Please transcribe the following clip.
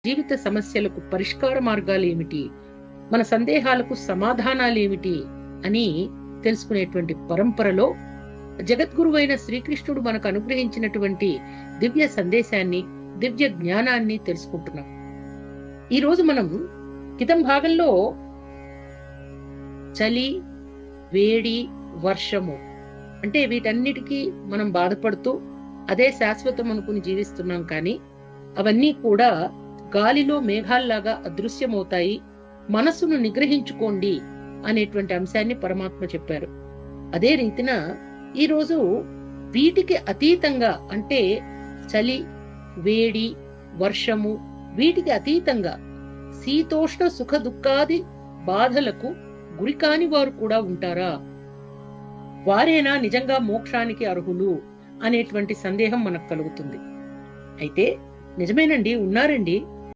జీవిత సమస్యలకు పరిష్కార మార్గాలు ఏమిటి, మన సందేహాలకు సమాధానాలు ఏమిటి అని తెలుసుకునేటువంటి పరంపరలో జగద్గురువైన శ్రీకృష్ణుడు మనకు అనుగ్రహించినటువంటి దివ్య సందేశాన్ని, దివ్య జ్ఞానాన్ని తెలుసుకుంటున్నాం. ఈ రోజు మనం క్రితం భాగంలో చలి, వేడి, వర్షము అంటే వీటన్నిటికీ మనం బాధపడుతూ అదే శాశ్వతం అనుకుని జీవిస్తున్నాం. కానీ అవన్నీ కూడా గాలిలో మేఘాల్లాగా అదృశ్యమవుతాయి, మనసును నిగ్రహించుకోండి అనేటువంటి అంశాన్ని పరమాత్మ చెప్పారు. అదే రీతిన ఈరోజు వీటికి అతీతంగా అంటే చలి, వేడి, వర్షము వీటికి అతీతంగా శీతోష్ణ సుఖ దుఃఖాది బాధలకు గురికాని వారు కూడా ఉంటారా? వారేనా నిజంగా మోక్షానికి అర్హులు అనేటువంటి సందేహం మనకు కలుగుతుంది. అయితే నిజమేనండి, ఉన్నారండి.